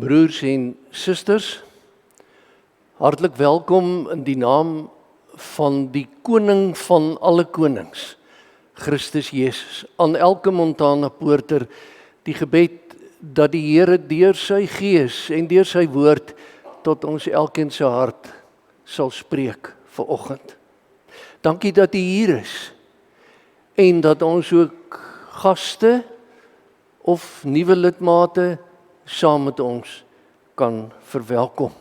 Broers en susters, hartlik welkom in die naam van die koning van alle konings, Christus Jesus. Aan elke Montana Poorter die gebed dat die Here deur sy gees en deur sy woord tot ons elkeen se hart sal spreek vanoggend. Dankie dat U hier is en dat ons ook gaste of nuwe lidmate saam met ons kan verwelkom.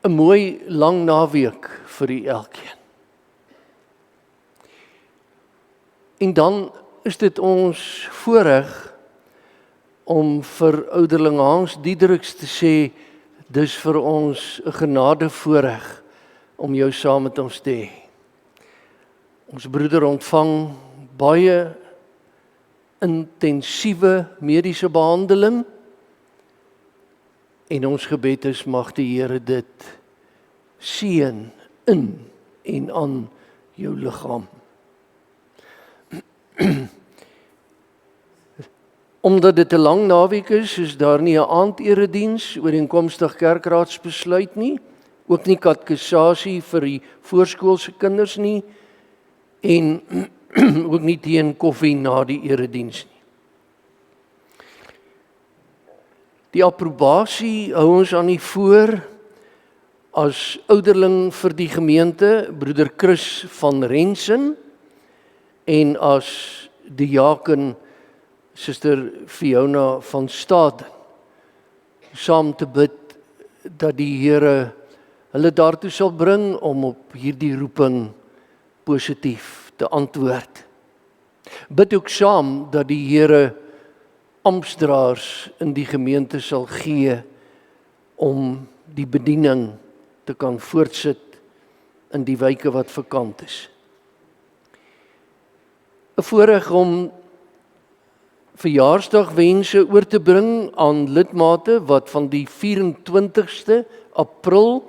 'n mooi lang naweek vir u elkeen. En dan is dit ons voorreg om vir ouderling Hans Diedericks te sê, dis vir ons 'n genade voorreg om jou saam met ons te hê. Ons broeder ontvang baie intensiewe mediese behandeling en ons gebed is mag die Here dit seën in en aan jou liggaam. Omdat dit 'n lang naweek is daar nie 'n aanderediens ooreenkomstig kerkraadsbesluit nie, ook nie katekisasie vir die voorskoolse kinders nie en ook nie tee en koffie na die erediens nie. Die approbasie hou ons aan die voor as ouderling vir die gemeente, broeder Chris van Rensen, en as diaken suster Fiona van Staden, saam te bid dat die Here hulle daartoe sal bring om op hierdie roeping positief te antwoord. Bid ook saam dat die Here amptdraers in die gemeente sal gee om die bediening te kan voortsit in die wyke wat vakant is. 'n voorreg om verjaarsdagwense oor te bring aan lidmate wat van die 24ste April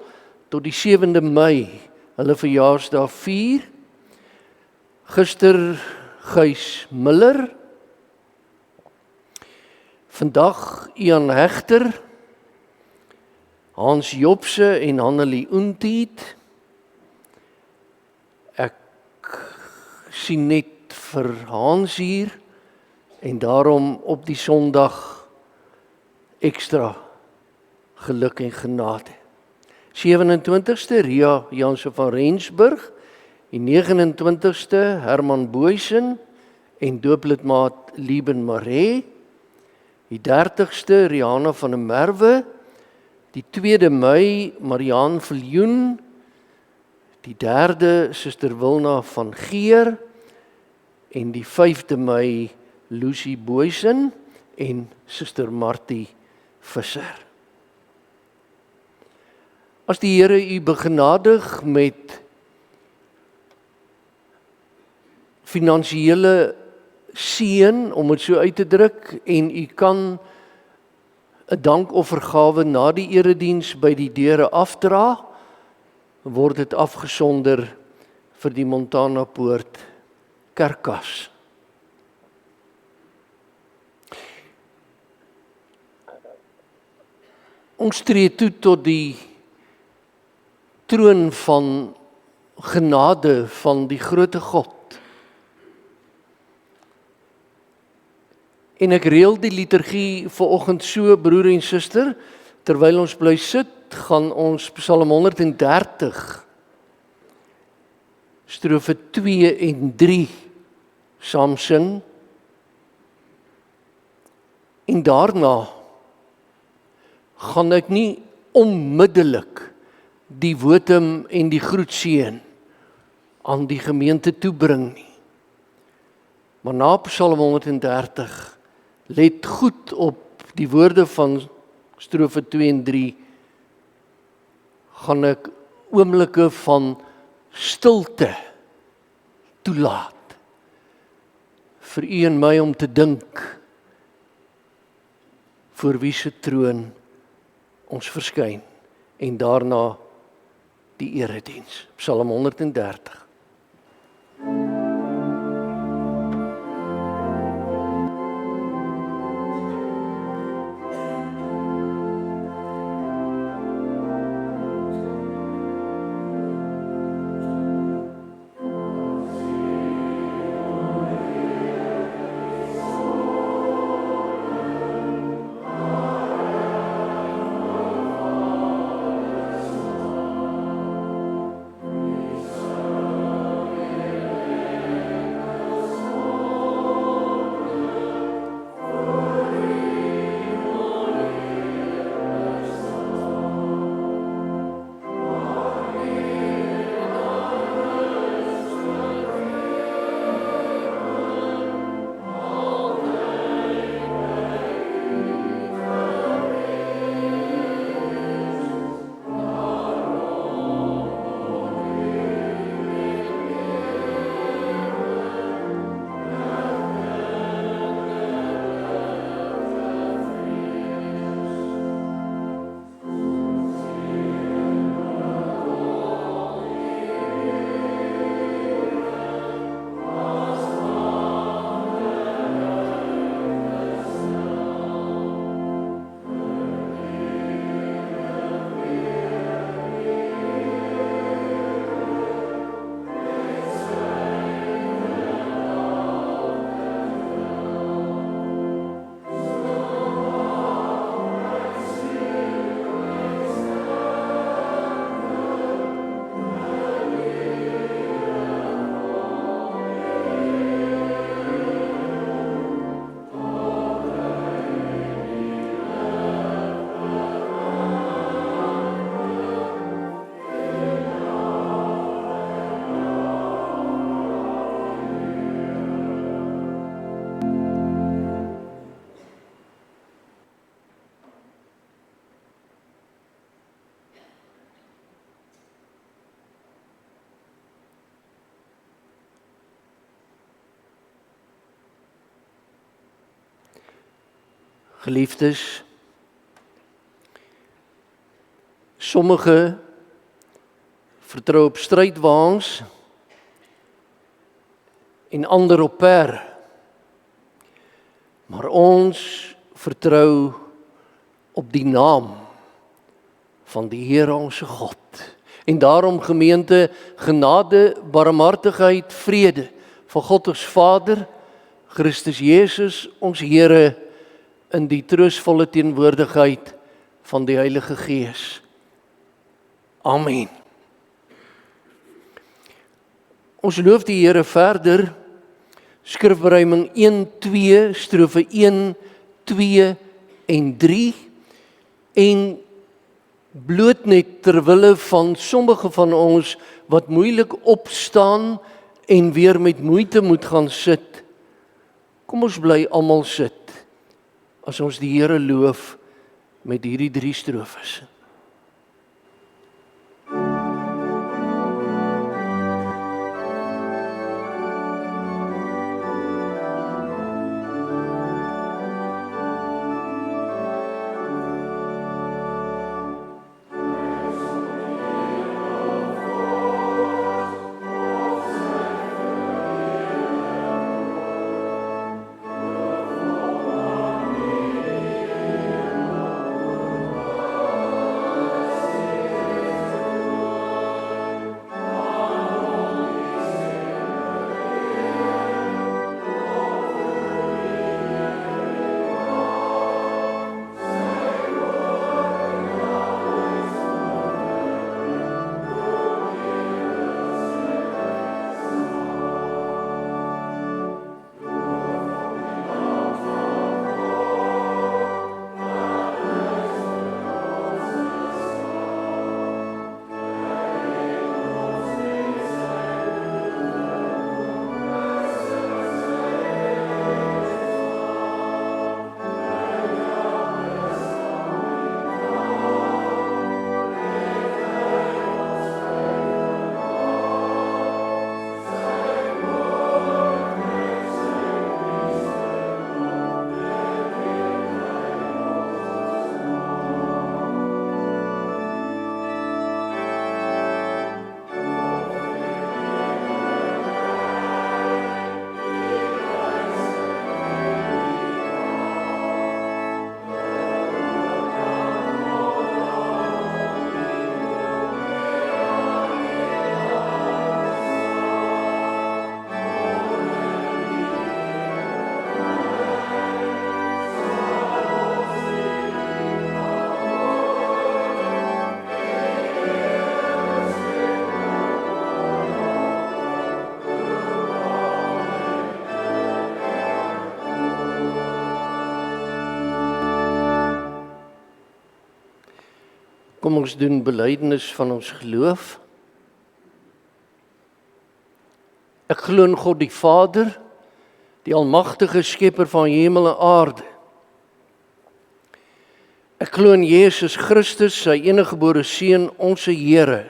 tot die 7de Mei hulle verjaarsdag vier. Gister Gys Miller, vandag Ian Hegter, Hans Jobse en Hannelie Oentiet. Ek sien net vir Hans hier en daarom op die Sondag ekstra geluk en genade. 27ste Ria Janse van Rensburg, die 29ste Herman Booysen en dooplidmaat Lieben Maree, die 30ste Rihanna van der Merwe, die 2de Mei Mariaan Viljoen, die 3de Suster Wilna van Geer en die 5de Mei Lucy Booysen en Suster Martie Visser. As die Here u begenadig met finansiële seën, om dit so uit te druk, en u kan 'n dankoffergawe na die erediens by die deure afdra, word dit afgesonder vir die Montana Poort kerkkas. Ons tree toe tot die troon van genade van die groote God. En ek reël die liturgie vanoggend so, broer en suster, terwyl ons bly sit, gaan ons Psalm 130, strofe 2 en 3 saam sing. En daarna gaan ek nie onmiddellik die wotum en die groetseën aan die gemeente toebring nie. Maar na Psalm 130 let goed op die woorde van strofe 2 en 3, gaan ek oomblikke van stilte toelaat vir u en my om te dink voor wie se troon ons verskyn en daarna die erediens. Psalm 130. Geliefdes, sommige vertrou op strydwaans en ander op perde. Maar ons vertrou op die naam van die Here ons God. En daarom gemeente, genade, barmhartigheid, vrede van God ons Vader, Christus Jesus, ons Here, in die troostvolle teenwoordigheid van die Heilige Gees. Amen. Ons loof die Here verder, Skrifberuiming 1, 2, strofe 1, 2 en 3, en bloot net terwille van sommige van ons wat moeilik opstaan en weer met moeite moet gaan sit, kom ons bly almal sit, as ons die Here loof met hierdie 3 strofes. Kom ons doen belydenis van ons geloof. Ek glo in God die Vader, die almagtige skepper van hemel en aarde. Ek glo in Jesus Christus, sy eniggebore Seun, ons Here,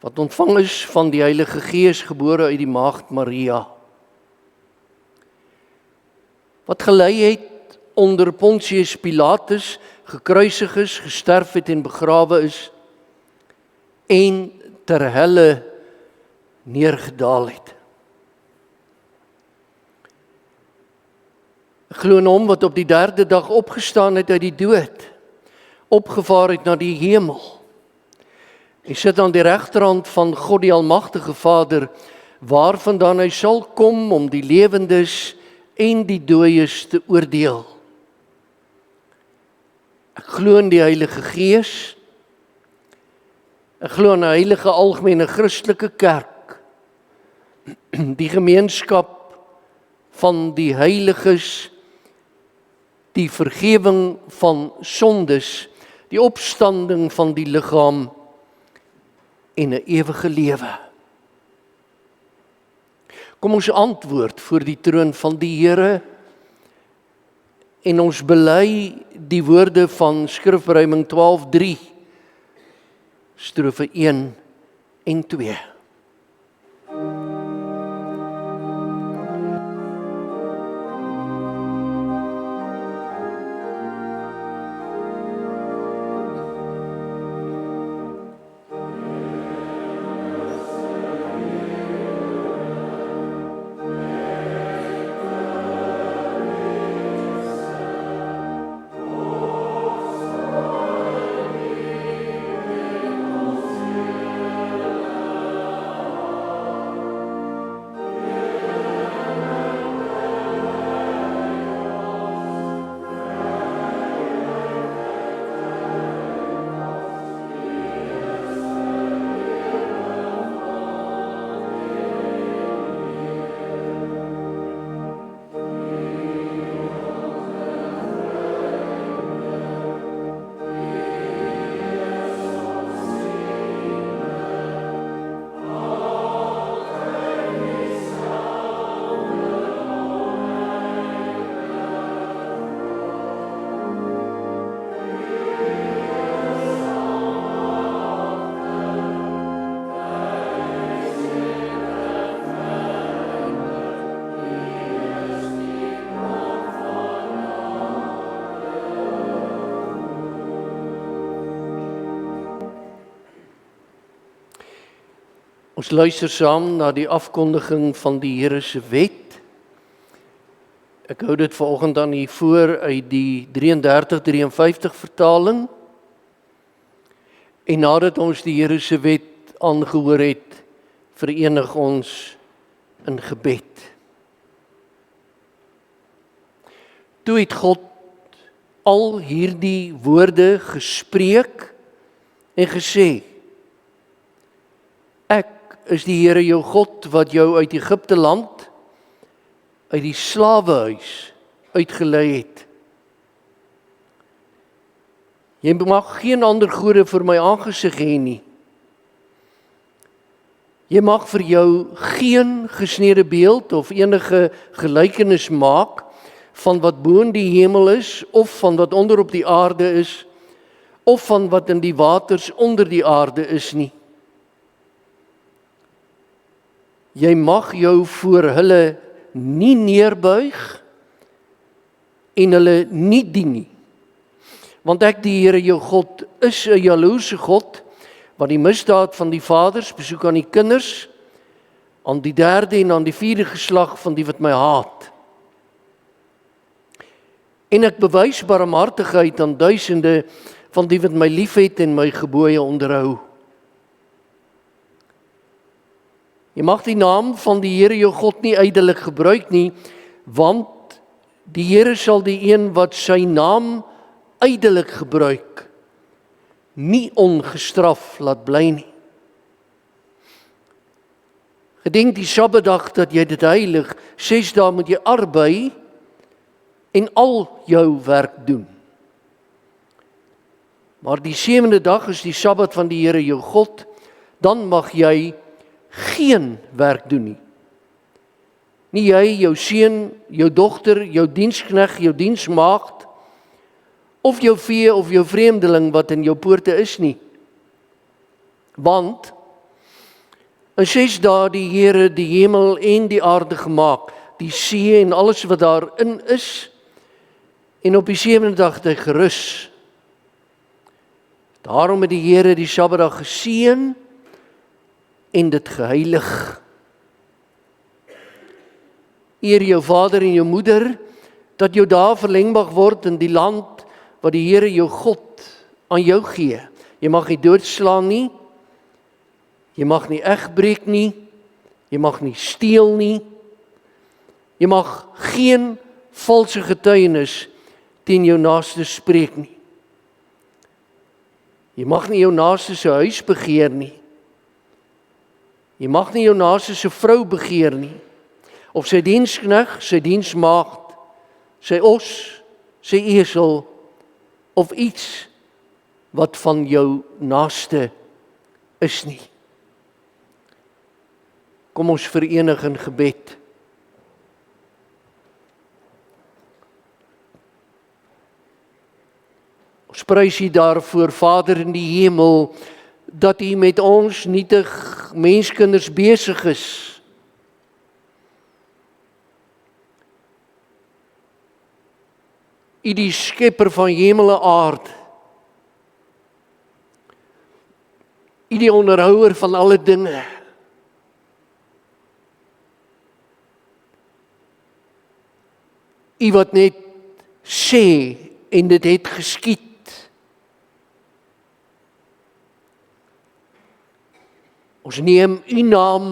wat ontvang is van die Heilige Gees, gebore uit die maagd Maria, wat gelei het onder Pontius Pilatus, gekruisig is, gesterf het en begrawe is, en ter helle neergedaal het. Ek glo in hom wat op die 3de dag opgestaan het uit die dood, opgevaar het na die hemel, en sit aan die regterhand van God die almagtige Vader, waarvandaan hy sal kom om die lewendes en die dooies te oordeel. Ek glo in die Heilige Gees. Ek glo in 'n heilige algemene Christelike kerk, die gemeenskap van die heiliges, die vergewing van sondes, die opstanding van die liggaam en 'n ewige lewe. Kom ons antwoord voor die troon van die Here en ons bely die woorde van Skrifberuiming 12:3, strofe 1 en 2. Ons luister saam na die afkondiging van die Here se wet. Ek hou dit vanoggend aan u voor uit die 33-53 vertaling. En nadat ons die Here se wet aangehoor het, verenig ons in gebed. Toe het God al hierdie woorde gespreek en gesê: Ek is die Here jou God wat jou uit Egipte land, uit die slawehuis uitgelei het. Jy mag geen ander gode vir my aangesig hê nie. Jy mag vir jou geen gesnede beeld of enige gelykenis maak van wat bo in die hemel is, of van wat onder op die aarde is, of van wat in die waters onder die aarde is nie. Jy mag jou voor hulle nie neerbuig en hulle nie dien nie. Want ek, die Here jou God, is 'n jaloerse God, wat die misdaad van die vaders besoek aan die kinders, aan die 3de en aan die 4de geslag van die wat my haat. En ek bewys barmhartigheid aan duisende van die wat my liefhet en my gebooie onderhou. Jy mag die naam van die Here jou God nie ydelik gebruik nie, want die Here sal die een wat sy naam ydelik gebruik, nie ongestraf laat bly nie. Gedenk die Sabbatdag dat jy dit heilig, 6 dae moet jy arbei en al jou werk doen. Maar die 7de dag is die Sabbat van die Here jou God, dan mag jy geen werk doen nie. Nie jy, jou seun, jou dogter, jou dienskneg, jou diensmaagd, of jou vee of jou vreemdeling wat in jou poorte is nie. Want in 6 dae die Here die hemel en die aarde gemaak, die see en alles wat daarin is, en op die 7de dag het hy gerus. Daarom het die Here die Sabbatdag geseën en dit geheilig. Eer jou vader en jou moeder, dat jou dae verleng mag word in die land wat die Here jou God aan jou gee. Jy mag nie doodslaan nie, jy mag nie egbreek nie, jy mag nie steel nie, jy mag geen valse getuienis teen jou naaste spreek nie. Jy mag nie jou naaste se huis begeer nie. Jy mag nie jou naaste se vrou begeer nie, of sy dienskneg, sy diensmaagd, sy os, sy esel, of iets wat van jou naaste is nie. Kom ons verenig in gebed. Ons prys U daarvoor, Vader in die hemel, dat U met ons nietig menskinders besig is. U die skepper van hemel en aarde. U die onderhouer van alle dinge. U wat net sê en dit het geskied. Ons neem U naam,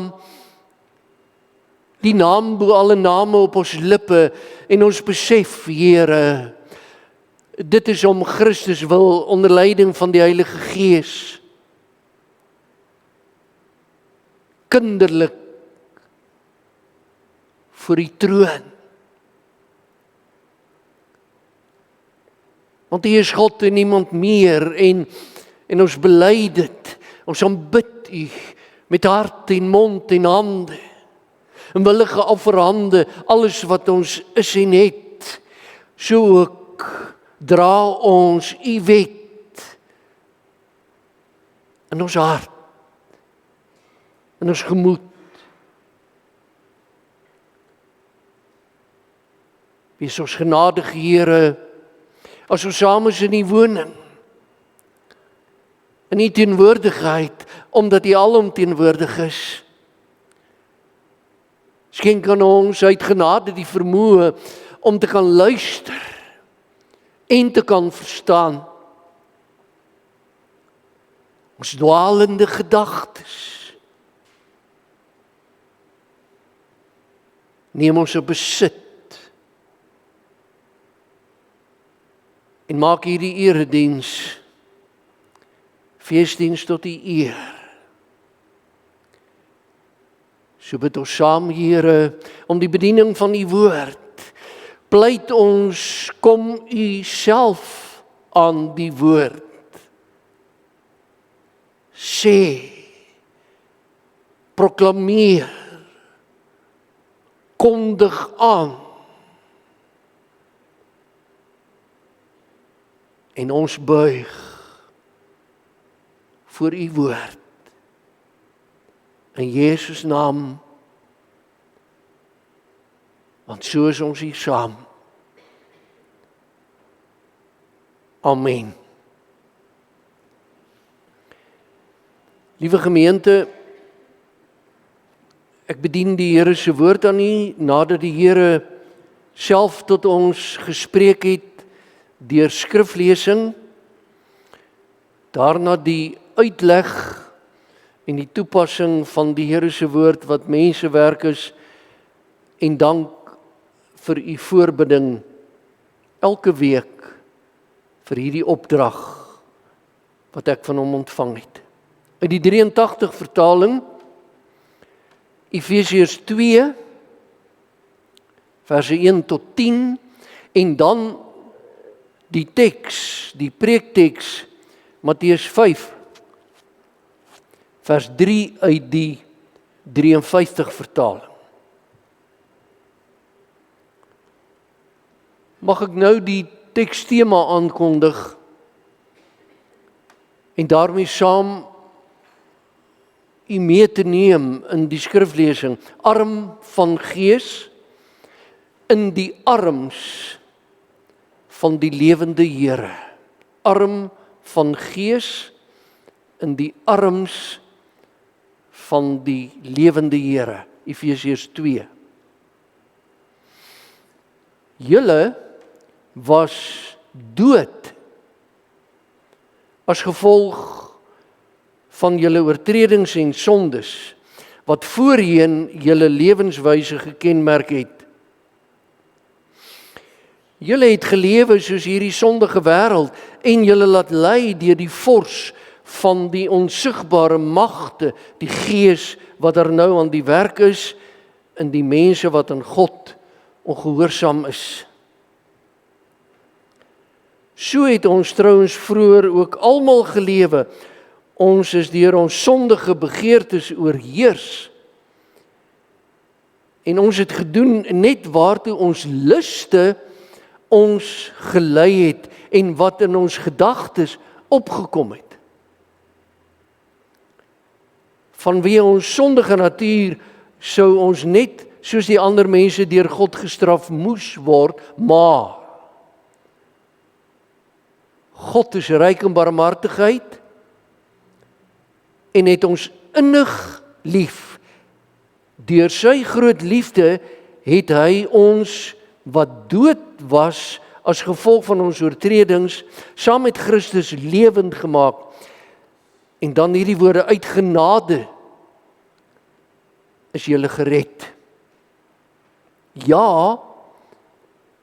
die naam bo alle name op ons lippe, en ons besef, Here, dit is om Christus wil, onder leiding van die Heilige Gees, kinderlik voor die troon. Want U is God en niemand meer, en ons bely dit, ons aanbid U met hart en mond en hande, en willige offerhande, alles wat ons is en het, so ook dra ons U wet in ons hart, in ons gemoed. Wees ons genadig, Here, as ons saam is in die woning, in die teenwoordigheid, omdat U alomteenwoordig is. Skenk aan ons uit genade die vermoë om te kan luister en te kan verstaan. Ons dwaalende gedagtes neem ons op besit en maak hierdie erediens, feesdiens tot U eer. So bid ons saam, Here, om die bediening van U woord. Pleit ons, kom U self aan die woord. Sê, proklameer, kondig aan. En ons buig voor U woord. In Jesus naam, want so is ons hier saam. Amen. Liewe gemeente, ek bedien die Here se woord aan U, nadat die Here self tot ons gespreek het deur skriflesing, daarna die uitleg en die toepassing van die Here se woord wat mensewerk is, en dank vir U voorbidding elke week vir hierdie opdrag wat ek van hom ontvang het. Uit die 83 vertaling, Efesiërs 2, verse 1 tot 10, en dan die teks, die preekteks, Matteus 5, vers 3 uit die 53 vertaling. Mag ek nou die tekstema aankondig en daarmee saam U mee te neem in die skriflesing, arm van gees in die arms van die lewende Here. Arm van gees in die arms van die lewende Here. Efesiërs 2. Julle was dood as gevolg van julle oortredings en sondes, wat voorheen julle lewenswyse gekenmerk het. Julle het gelewe soos hierdie sondige wêreld en julle laat lei deur die vors van die onsigbare magte, die gees wat er nou aan die werk is in die mense wat aan God ongehoorsaam is. So het ons trouens vroeër ook almal gelewe. Ons is deur ons sondige begeertes oorheers. En ons het gedoen net waartoe ons luste ons gelei het en wat in ons gedagtes opgekom het. Vanweë ons sondige natuur sou ons net soos die ander mense deur God gestraf moes word, maar God is ryk in barmhartigheid en het ons innig lief. Deur sy groot liefde het hy ons wat dood was as gevolg van ons oortredings saam met Christus lewend gemaak. En dan hierdie woorde, uit genade is julle gered. Ja,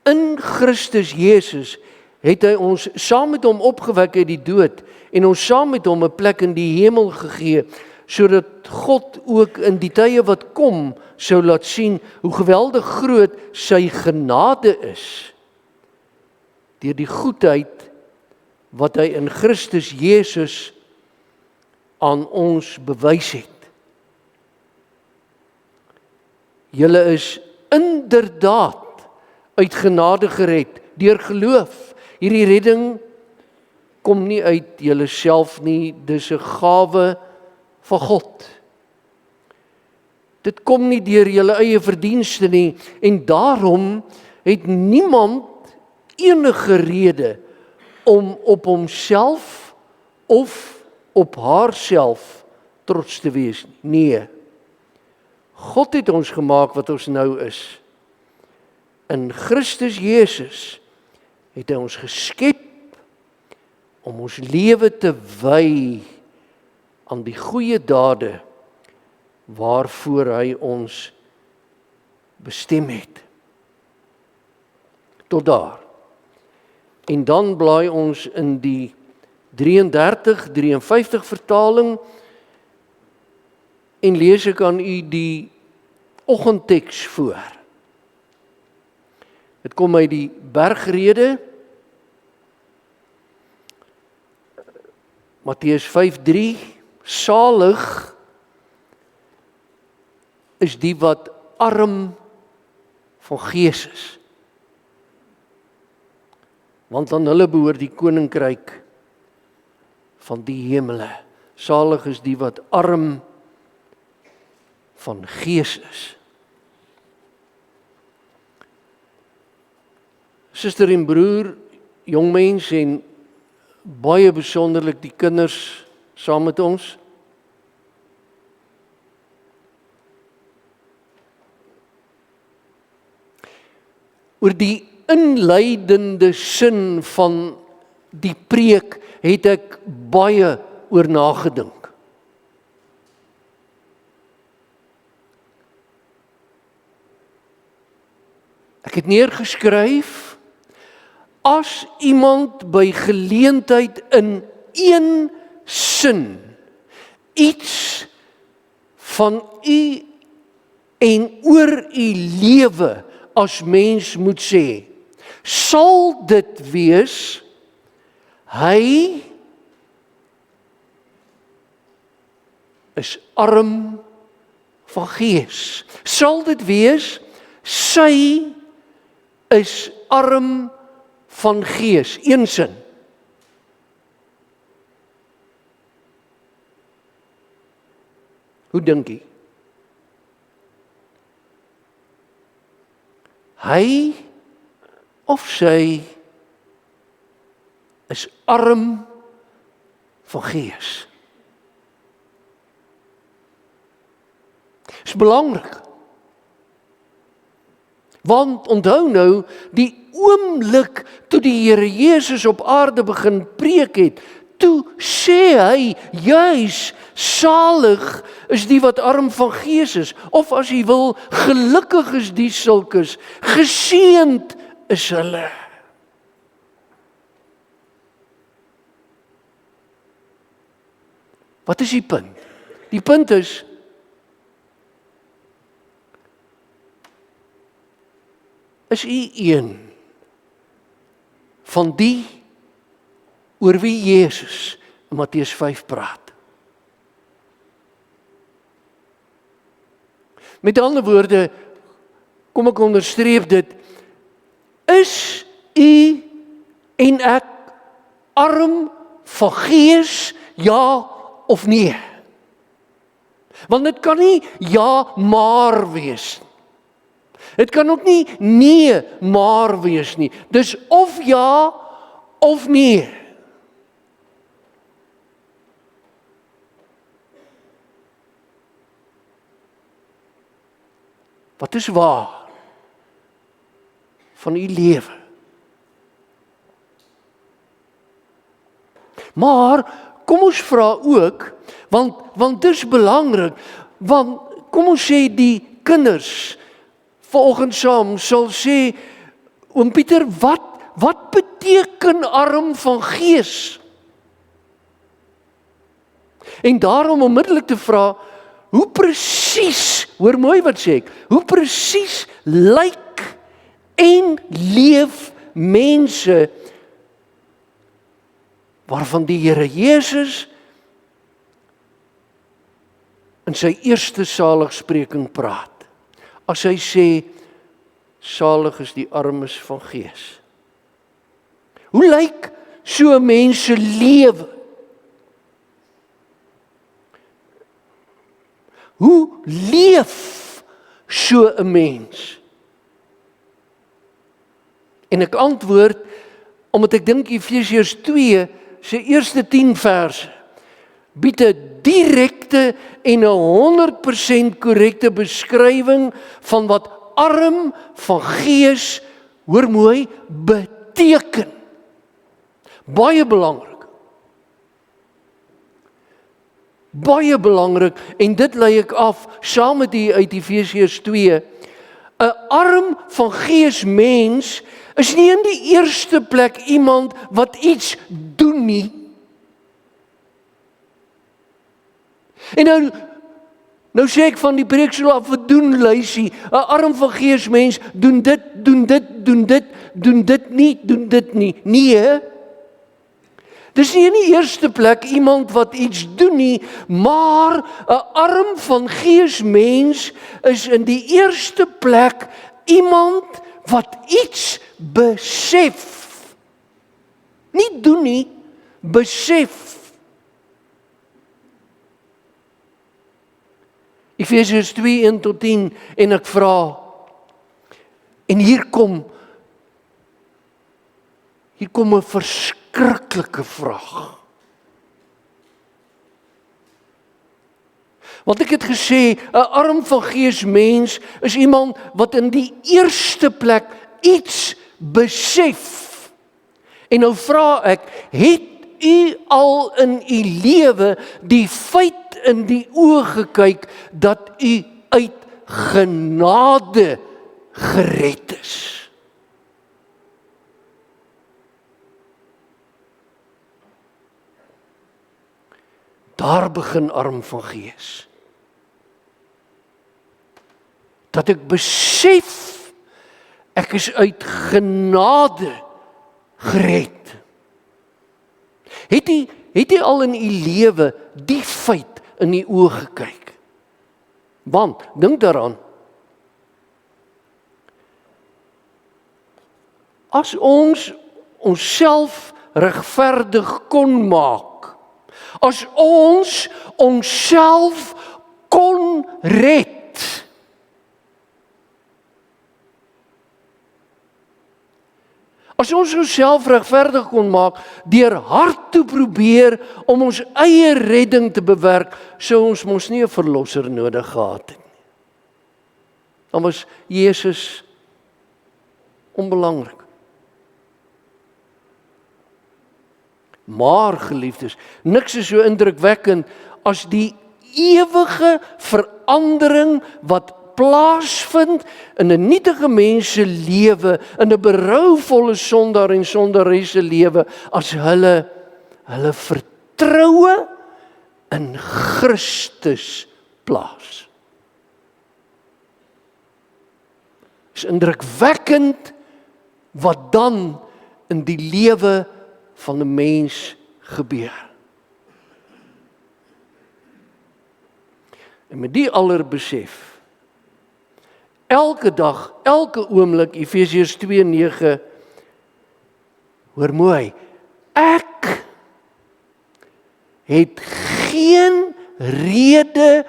in Christus Jesus het hy ons saam met hom opgewek uit die dood en ons saam met hom 'n plek in die hemel gegee, sodat God ook in die tye wat kom sou laat sien hoe geweldig groot sy genade is deur die goedheid wat hy in Christus Jesus aan ons bewys het. Julle is inderdaad uit genade gered deur geloof. Hierdie redding kom nie uit julle self nie, dis 'n gawe van God. Dit kom nie deur julle eie verdienste nie, en daarom het niemand enige rede om op homself of op haarself trots te wees nie. Nee. God het ons gemaak wat ons nou is. In Christus Jesus het hy ons geskep om ons lewe te wy aan die goeie dade waarvoor hy ons bestem het. Tot daar. En dan blaai ons in die 53 vertaling en lees ek aan u die oggendteks voor. Dit kom uit die Bergrede, Matteus 5:3, salig is die wat arm van gees is, want aan hulle behoort die koninkryk van die hemele. Salig is die wat arm van gees is. Suster en broer, jongmens en baie besonderlik die kinders saam met ons. Oor die inleidende sin van die preek het ek baie oor nagedink. Ek het neergeskryf, as iemand by geleentheid in een sin iets van u en oor u lewe as mens moet sê, sal dit wees, hy is arm van gees. Sal dit wees, sy is arm van gees, een sin. Hoe dink jy? Hy of sy is arm van gees. Is belangrik. Want onthou nou, die oomblik toe die Here Jesus op aarde begin preek het, toe sê hy juis, salig is die wat arm van gees is, of as jy wil, gelukkig is die sulkes, geseënd is hulle. Wat is die punt? Die punt is, u een van die oor wie Jesus in Matteus 5 praat? Met ander woorde, kom ek onderstreep dit, is u en ek arm van gees, ja of nee? Want dit kan nie ja maar wees nie. Dit kan ook nie nee maar wees nie. Dis of ja of nee. Wat is waar van u lewe? Maar kom ons vra ook, want dis belangrik, want kom ons sê die kinders vanoggend saam sal sê, oom Pieter, wat beteken arm van gees? En daarom onmiddellik te vra, hoe presies, hoor mooi wat sê ek, hoe presies lyk en leef mense waarvan die Here Jesus in sy eerste saligspreking praat. As hy sê, salig is die armes van gees. Hoe lyk so 'n mens se lewe? Hoe leef so 'n mens? En ek antwoord, omdat ek dink Efesiërs 2 se eerste 10 verse bied 'n direkte en 'n 100% korrekte beskrywing van wat arm van gees, hoor mooi, beteken. Baie belangrik. Baie belangrik, en dit lei ek af, saam met die uit Efesiërs 2, 'n arm van gees mens is nie in die eerste plek iemand wat iets doen nie. En nou sê ek van die preeksel af, wat doen lysie? 'n arm van gees mens doen dit, doen dit, doen dit, doen dit nie. Nee. Dis nie in die eerste plek iemand wat iets doen nie, maar 'n arm van gees mens is in die eerste plek iemand wat iets besef. Nie doen nie, besef. Efesiërs 2, 1-10, en ek vra, en hier kom 'n verskriklike vraag. Want ek het gesê, 'n arm van gees mens is iemand wat in die eerste plek iets besef. En nou vra ek, het u al in u lewe die feit in die oë gekyk dat u uit genade gered is? Daar begin arm van gees. Dat ek besef, ek is uit genade gered. Het jy al in u lewe die feit in die oë gekyk? Want, dink daaraan, as ons onsself regverdig kon maak, as ons onsself kon red, as ons onsself regverdig kon maak, deur hard toe probeer om ons eie redding te bewerk, sou ons mos nie 'n verlosser nodig gehad het nie. Dan was Jesus onbelangrik. Maar geliefdes, niks is so indrukwekkend as die ewige verandering wat plaasvind in 'n nietige mens se lewe, in 'n berouvolle sondaar en sondares se lewe, as hulle vertroue in Christus plaas. Is indrukwekkend wat dan in die lewe van 'n mens gebeur. En met die aller besef, elke dag, elke oomblik, Efesiërs 2:9, hoor mooi, ek het geen rede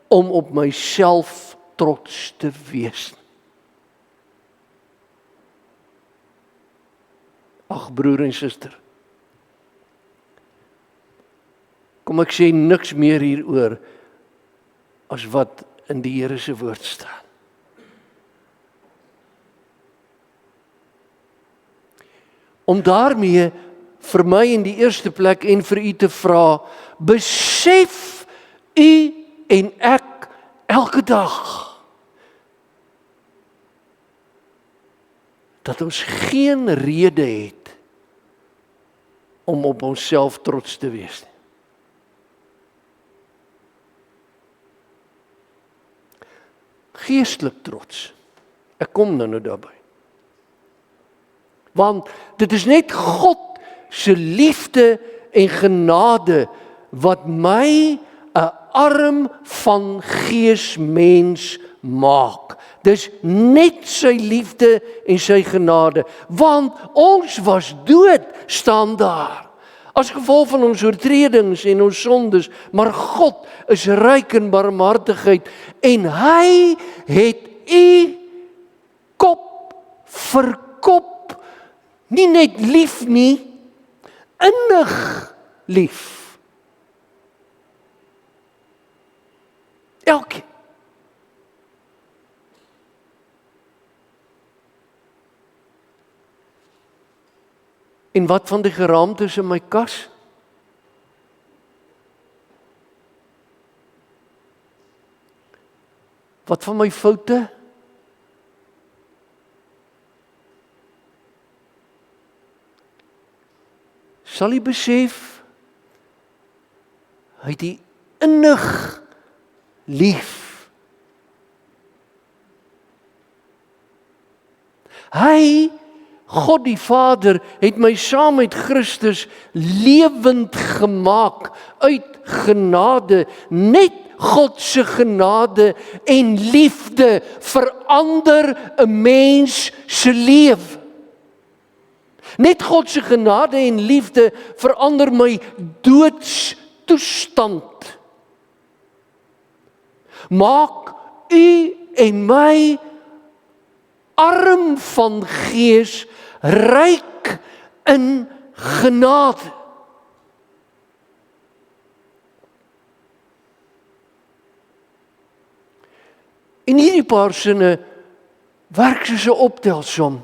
om op myself trots te wees. Ag broer en suster, kom ek sê niks meer hieroor as wat in die Here se woord staan. Om daarmee vir my in die eerste plek en vir u te vra, besef u en ek elke dag dat ons geen rede het om op onsself trots te wees nie. Geestelik trots. Ek kom nou daarby. Want dit is net God se liefde en genade wat my 'n arm van gees mens maak. Dis net sy liefde en sy genade, want ons was dood, staan daar, as gevolg van ons oortredings en ons sondes, maar God is ryk in barmhartigheid en hy het u kop vir kop nie net lief nie, innig lief. Elkeen. En wat van die geraamtes in my kas? Wat van my foute? Sal jy besef, hy het die innig lief. Hy, God die Vader, het my saam met Christus lewend gemaak uit genade. Net God se genade en liefde verander 'n mens se lewe. Net God se genade en liefde verander my doodstoestand. Maak u en my arm van gees ryk in genade. En hierdie paar sinne werk soos 'n optelsom.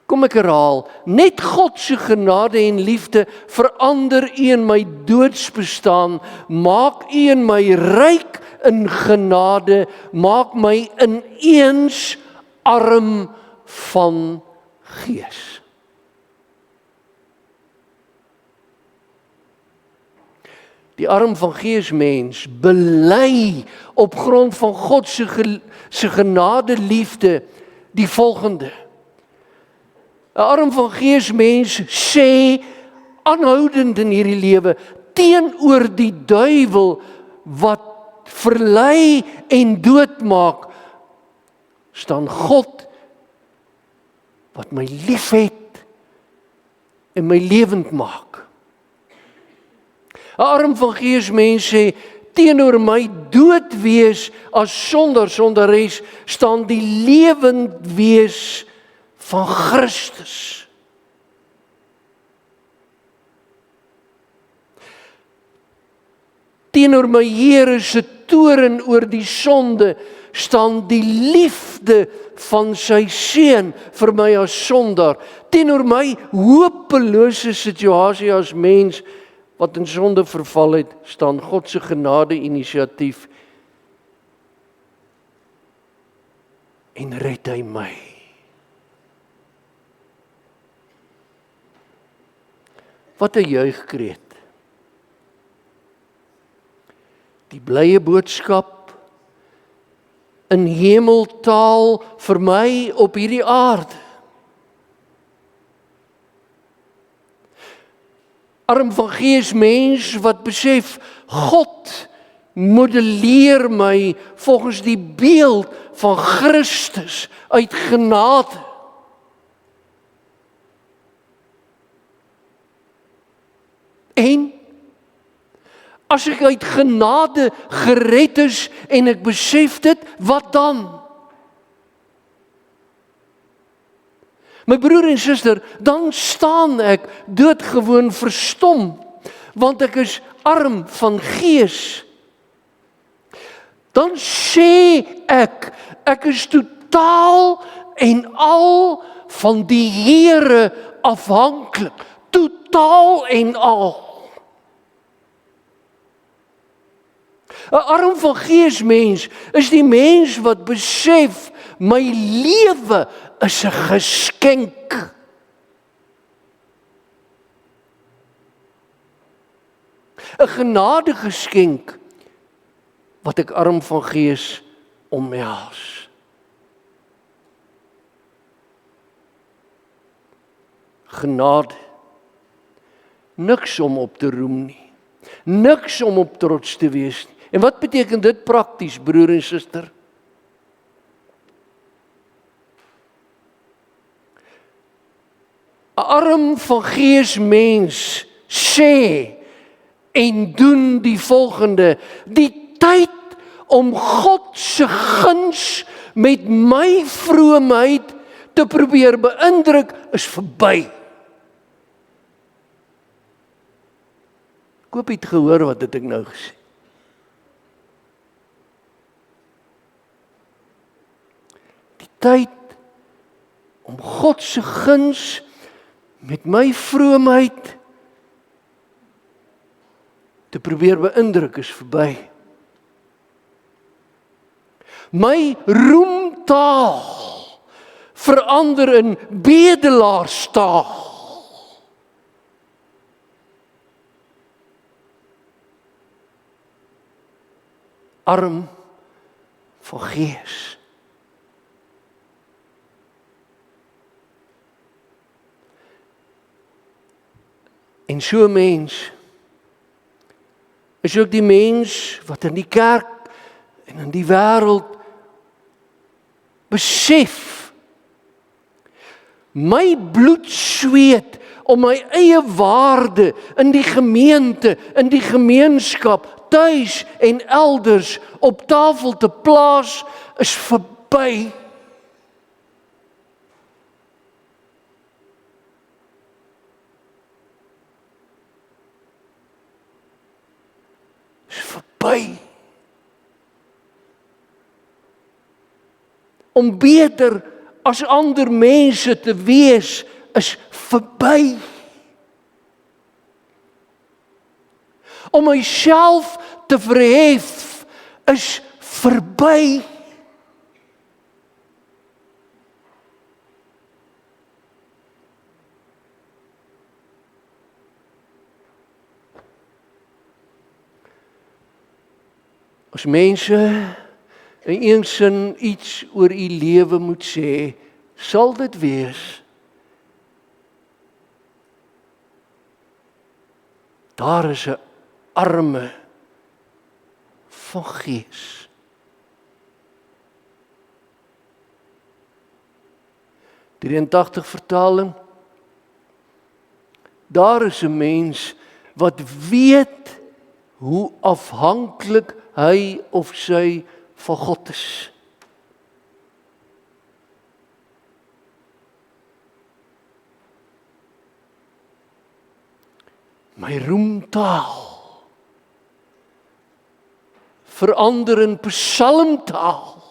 Kom ek herhaal, net God se genade en liefde verander u en my doodsbestaan, maak u en my ryk in genade, maak my ineens arm van gees. Die arm van gees mens bely op grond van God se genade liefde die volgende. 'n Arm van gees mens sê aanhoudend in hierdie lewe teenoor die duiwel wat verlei en doodmaak, staan God wat my liefhet en my lewend maak. 'n Arm van gees mens sê teenoor my dood wees as sondares staan die lewend wees van Christus. Teenoor my Here se toorn oor die sonde staan die liefde van sy seun vir my as sondaar. Teenoor my hopelose situasie as mens wat in sonde verval het, staan God se genade inisiatief en red hy my. Wat 'n juigkreet. Die blye boodskap in hemeltaal vir my op hierdie aarde. Arm van gees mens wat besef, God modelleer my volgens die beeld van Christus uit genade. En as ek uit genade gered is en ek besef dit, wat dan? My broer en suster, dan staan ek doodgewoon verstom, want ek is arm van gees. Dan sê ek is totaal en al van die Here afhanklik, totaal en al. 'n Arm van gees mens is die mens wat besef, my lewe is 'n geskenk. ‘n genadegeskenk wat ek arm van gees omhels. Genade. Niks om op te roem nie. Niks om op trots te wees nie. En wat beteken dit prakties, broer en suster? ‘n Arm van gees mens sê en doen die volgende: die tyd om God se guns met my vroomheid te probeer beïndruk is verby. Ek hoop jy het gehoor wat het ek nou gesê. tyd om God se guns met my vroomheid te probeer beïndruk is verby. My roemtaal verander in bedelaarstaal. Arm van gees. En so 'n mens is ook die mens wat in die kerk en in die wêreld besef, my bloed sweet om my eie waarde in die gemeente, in die gemeenskap, tuis en elders op tafel te plaas, is verby. Is verby. Om beter as ander mense te wees, is verby. Om myself te verhef, is verby. As mense in een sin iets oor u lewe moet sê, sal dit wees: daar is 'n arme van gees. Die 83 vertaling: daar is 'n mens wat weet hoe afhanklik hy of sy van God is. My roemtaal verander in psalmtaal.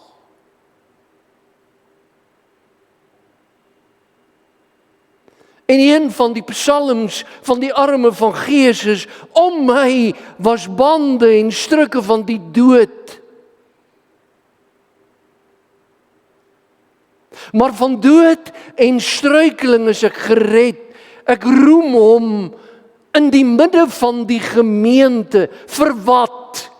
En een van die psalms van die arme van gees is: om my was bande en struike van die dood. Maar van dood en struikeling is ek gered. Ek roem hom in die midde van die gemeente. Vir wat?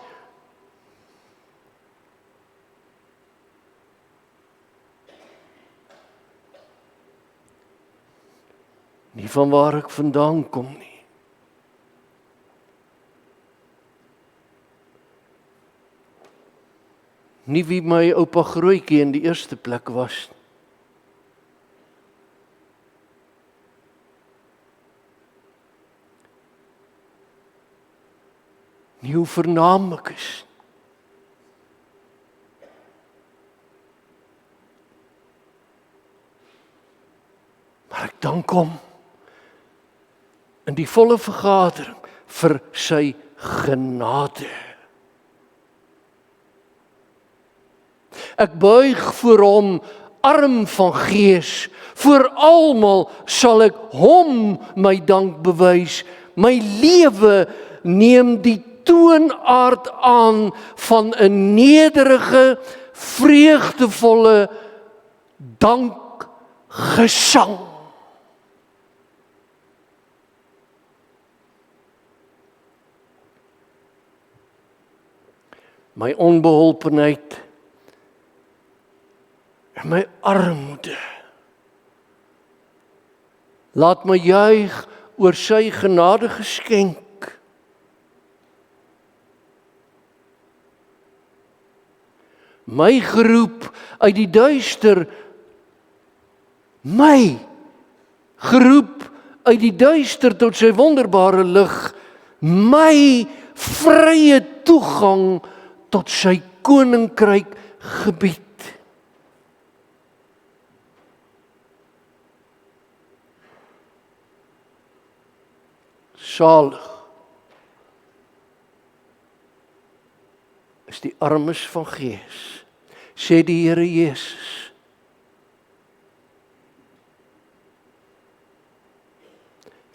Nie van waar ek vandaan kom nie. Nie wie my oupa Grootjie in die eerste plek was. Nie hoe vernaam ek is. Maar ek dank hom in die volle vergadering vir sy genade. Ek buig voor hom, arm van gees. Voor almal sal ek hom my dank bewys. My lewe neem die toonaard aan van 'n nederige, vreugdevolle dankgesang. My onbeholpenheid en my armoede laat my juig oor sy genade geskenk. My geroep uit die duister, my geroep uit die duister tot sy wonderbare lig, my vrye toegang tot sy koninkryk gebied. Salig is die armes van gees, sê die Here Jesus,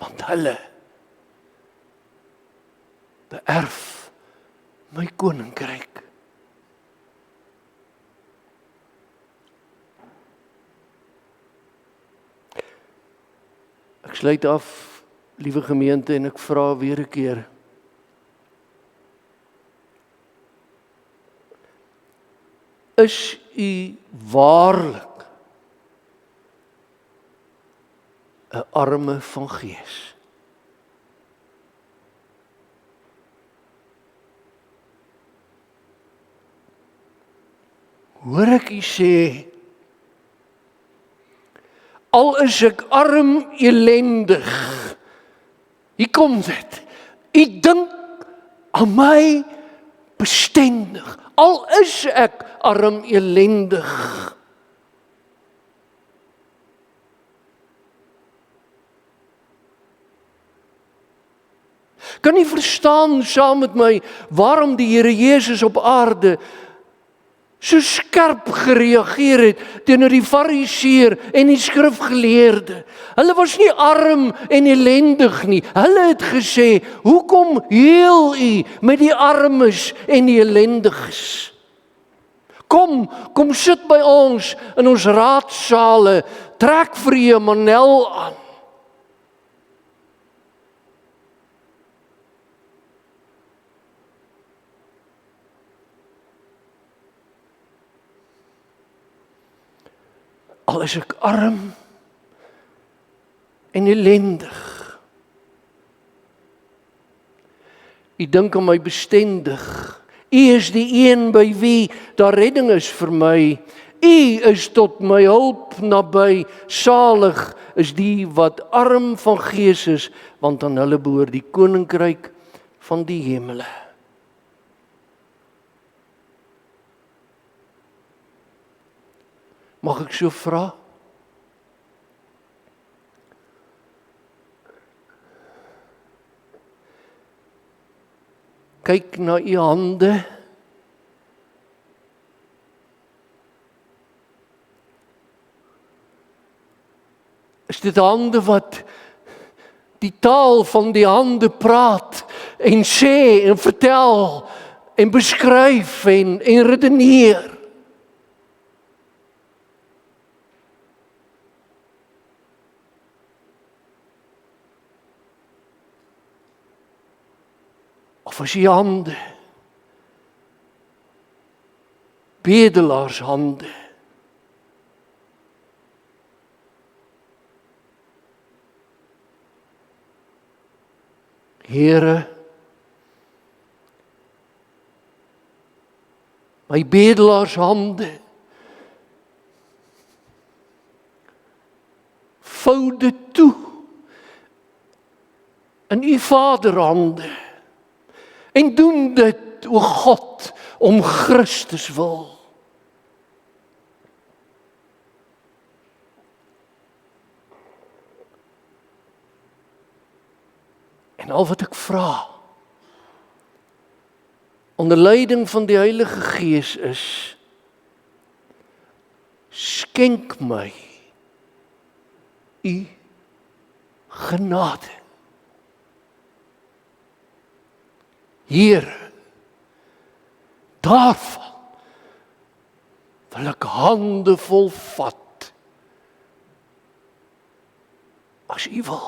want hulle beerf my koninkryk. Ek sluit af, liewe gemeente, en ek vra weer 'n keer. Is u waarlik 'n arme van gees? Hoor ek u sê, al is ek arm elendig, hier kom dit, u dink aan my bestendig, al is ek arm elendig. Kan u verstaan saam met my waarom die Here Jesus op aarde so skerp gereageer het teenoor die Fariseer en die skrifgeleerde? Hulle was nie arm en elendig nie. Hulle het gesê, hoekom heel u met die armes en die elendiges? Kom sit by ons in ons raadsale, trek vir u 'n manel aan. Al is ek arm en elendig, u dink aan my bestendig. U is die een by wie daar redding is vir my. U is tot my hulp naby. Salig is die wat arm van gees is, want aan hulle behoort die koninkryk van die hemele. Mag ek so vra? Kyk na u hande. Is dit hande wat die taal van die hande praat en sê en vertel en beskryf en redeneer? Of as die hande, bedelaaarshande, Here, my bedelaaarshande, vou dit toe in u Vaderhande. En doen dit, o God, om Christus wil. En al wat ek vra, onder leiding van die Heilige Gees is, skenk my u genade. Here, daarvan wil ek hande vol vat, as u wil.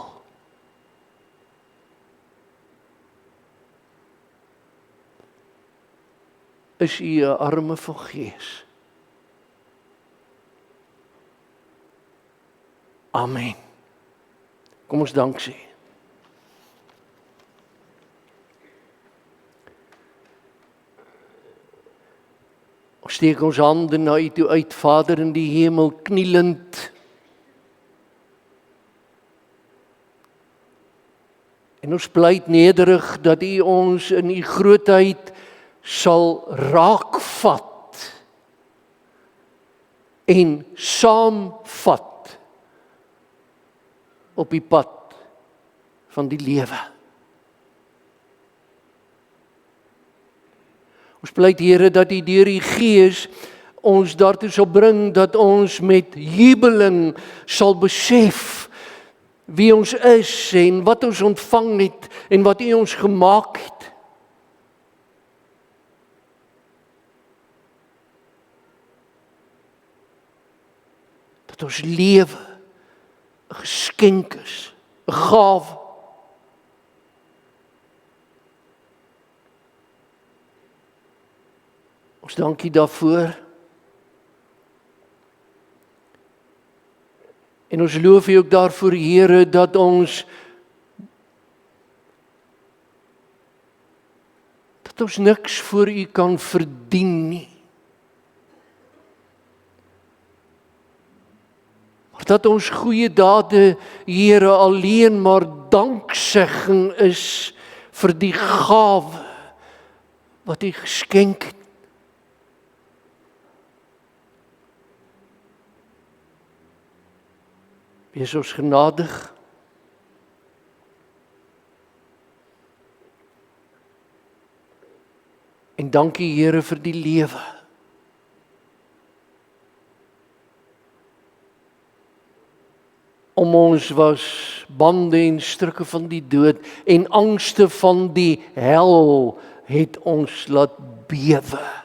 Is u 'n arme van gees? Amen. Kom ons dank sê. Ons steek ons hande na u toe uit, Vader in die hemel, knielend. En ons pleit nederig dat u ons in u grootheid sal raakvat en saamvat op die pad van die lewe. Ons pleit, Here, dat u deur die Gees ons daartoe sal bring dat ons met jubeling sal besef wie ons is en wat ons ontvang het en wat U ons gemaak het. Dat ons lewe 'n geskenk is, 'n gawe. Ons dank U daarvoor. En ons loof U ook daarvoor, Here, dat ons niks voor U kan verdien nie. Maar dat ons goeie dade, Here, alleen maar danksegging is vir die gawe wat U geskenk het. Wees ons genadig. En dankie, Here, vir die lewe. Om ons was bande en strikke van die dood en angste van die hel het ons laat bewe.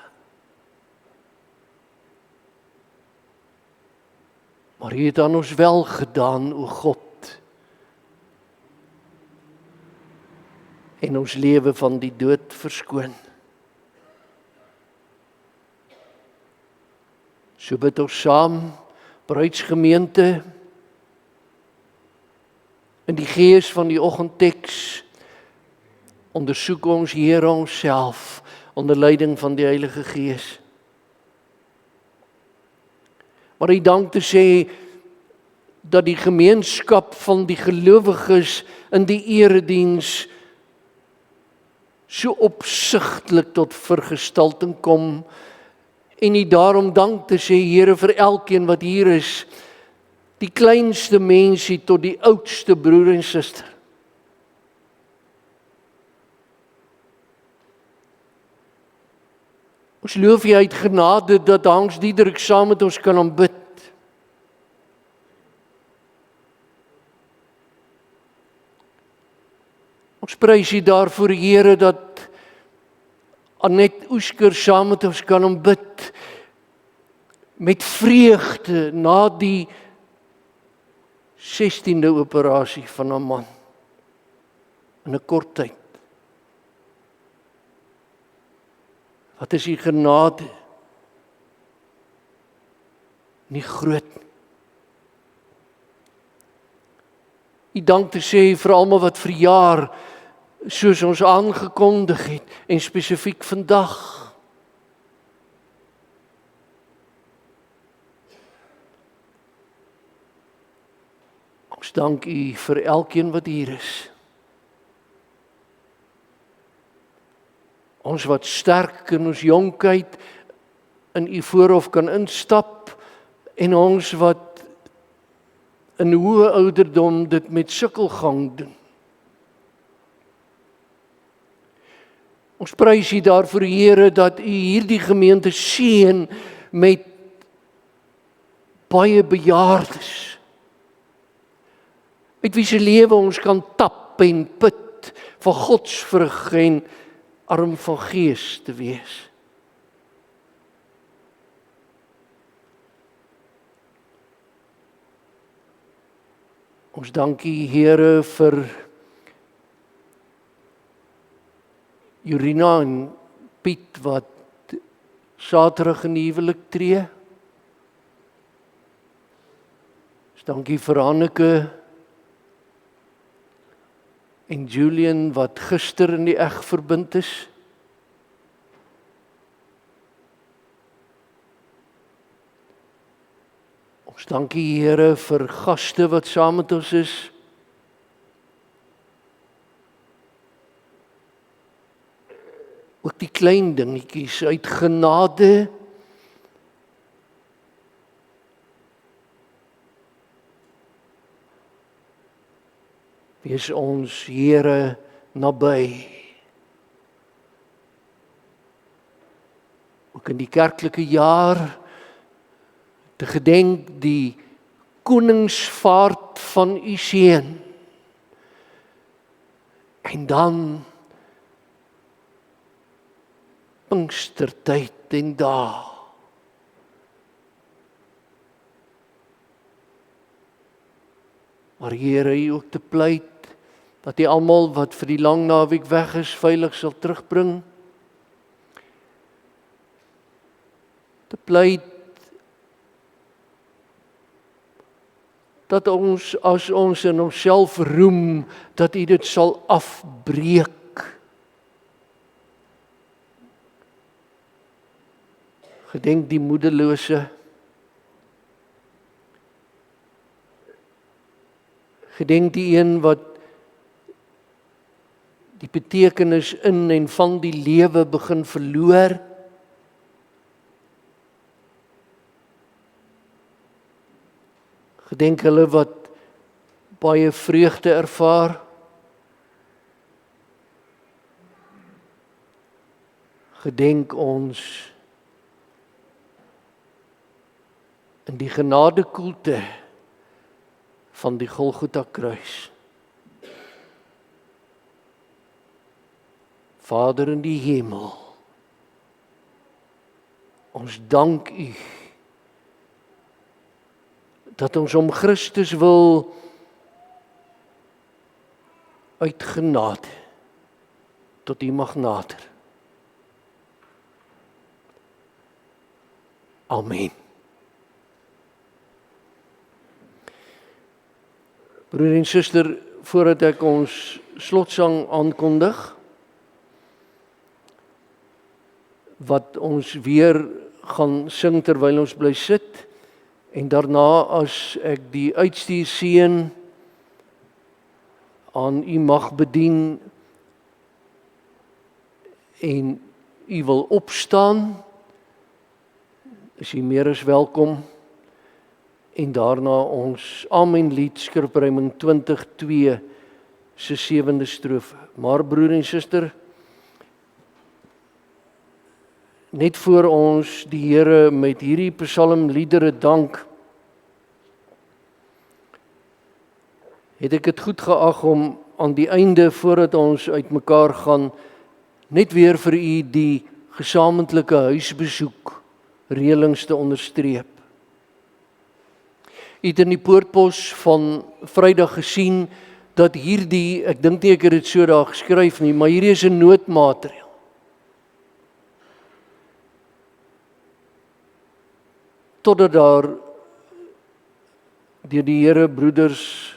Maar U het aan ons wel gedaan, o God. En ons lewe van die dood verskoon. So bid ons saam, bruidsgemeente, in die gees van die oggendteks, ondersoek ons, Here, onsself, onder leiding van die Heilige Gees. Maar U dank te sê, dat die gemeenskap van die gelowiges in die erediens so opsigtelik tot vergestalting kom, en U daarom dank te sê, Here, vir elkeen wat hier is, die kleinste mensie tot die oudste broer en suster. Ons loof U uit genade dat Hans Diederik saam met ons kan aanbid. Ons prys U daarvoor, Here, dat Annette Oesker saam met ons kan aanbid, met vreugde na die 16de operasie van haar man, in 'n kort tyd. Wat is U genade? Nie groot nie. U dank te sê vir almal wat verjaar, soos ons aangekondig het, en spesifiek vandag. Ons dank U vir elkeen wat hier is. Ons wat sterk in ons jonkheid in U voorhof kan instap, en ons wat in hoë ouderdom dit met sukkelgang doen. Ons prys U daarvoor, Here, dat U hierdie gemeente seën met baie bejaardes, uit wie se lewe ons kan tap en put van godsvrug en arm van gees te wees. Ons dank U, Here, vir Jurina en Piet wat Saterdag in die huwelik tree. Ons dank U vir Hanneke en Julian wat gister in die eg verbind is. Ons dank U, Here, vir gaste wat saam met ons is. Ook die klein dingetjies uit genade. Wees ons, Here, naby. Ook in die kerklike jaar te gedenk die koningsvaart van u seun. En dan Pinkstertyd en dae. Maar Here, U ook te pleit dat U almal wat vir die lang naweek weg is, veilig sal terugbring. Te pleit dat ons, as ons in onsself roem, dat U dit sal afbreek. Gedenk die moederlose. Gedenk die een wat die betekenis in en van die lewe begin verloor. Gedenk hulle wat baie vreugde ervaar. Gedenk ons in die genadekoelte van die Golgotha kruis. Vader in die hemel, ons dank U dat ons om Christus wil uit genade tot U mag nader. Amen. Broer en suster, voordat ek ons slotsang aankondig, wat ons weer gaan sing terwyl ons bly sit, en daarna as ek die uitstuurseën aan U mag bedien en U wil opstaan, is U meer as welkom. En daarna ons Amenlied, skrifruiming 20:2 se 7de strofe. Maar broer en suster, net voor ons die Here met hierdie psalmliedere dank, het ek dit goed geag om aan die einde, voordat ons uitmekaar gaan, net weer vir U die gesamentlike huisbesoek reëlings te onderstreep. U het in die poortpos van Vrydag gesien dat hierdie, ek dink nie ek het dit so daar geskryf nie, maar hierdie is 'n noodmaatreël. Totdat daar deur die Here broeders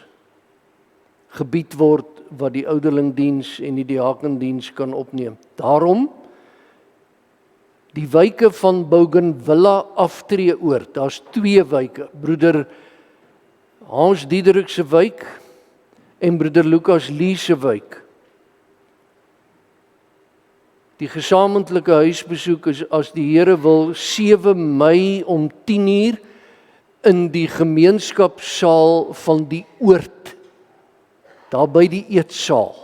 gebied word wat die ouderlingdiens en die diakendiens kan opneem. Daarom die wyke van Bougainvillea aftreeoord. Daar's 2 wyke, broeder Hans Diederik se wyk en broeder Lukas Lee se wyk. Die gesamentlike huisbesoek is, as die Here wil, 7 Mei om 10:00 in die gemeenskapsaal van die oord, daar by die eetsaal.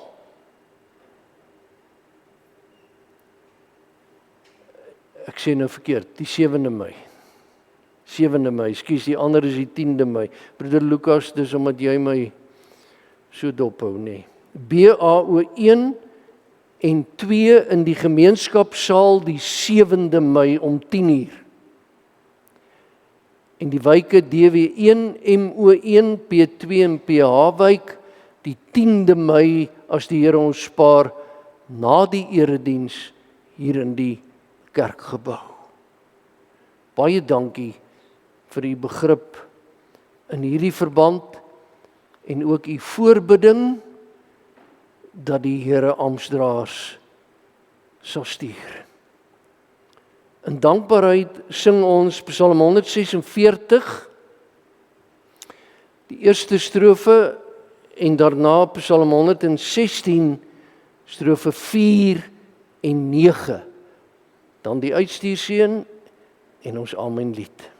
Ek sê nou verkeerd, die 7de Mei. 7de Mei, ekskuus, die ander is die 10de Mei. Broeder Lukas, dis omdat jy my so dophou, nee. BAO 1 en 2 in die gemeenskapsaal die 7de Mei om 10:00. En die wyke DW1, MO1, P2 en PH-wyk die 10de Mei, as die Here ons spaar, na die erediens hier in die kerkgebou. Baie dankie vir u begrip in hierdie verband en ook u voorbidding dat die Here amptdraers sal stuur. In dankbaarheid sing ons Psalm 146, die eerste strofe, en daarna Psalm 116, strofe 4 en 9. Dan die uitstuurseën en ons Amenlied.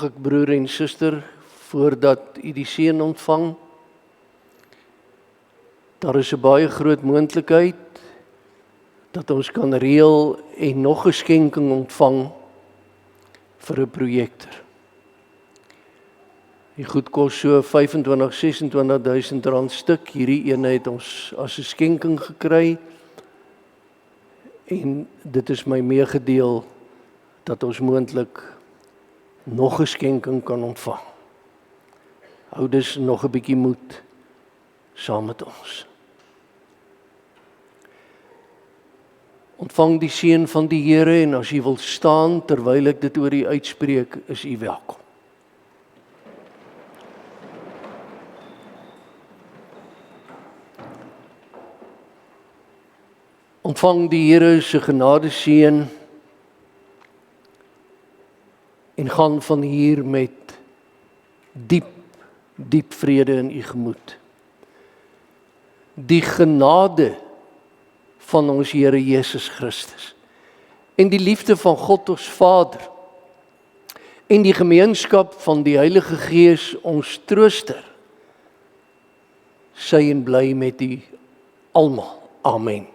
Mag ek broer en suster, voordat u die seën ontvang, daar is 'n baie groot moontlikheid dat ons kan reël en nog 'n skenking ontvang vir 'n projektor. Die goed kos so 25-26 000 rand stuk. Hierdie ene het ons as 'n skenking gekry en dit is my meegedeel dat ons moontlik nog 'n skenking kan ontvang. Hou dus nog 'n bietjie moed saam met ons. Ontvang die seën van die Here en as u wil staan terwyl ek dit oor u uitspreek, is u welkom. Ontvang die Here se genadeseën en gaan van hier met diep vrede in u gemoed. Die genade van ons Here Jesus Christus en die liefde van God ons Vader en die gemeenskap van die Heilige Gees ons trooster, sy en bly met u almal. Amen.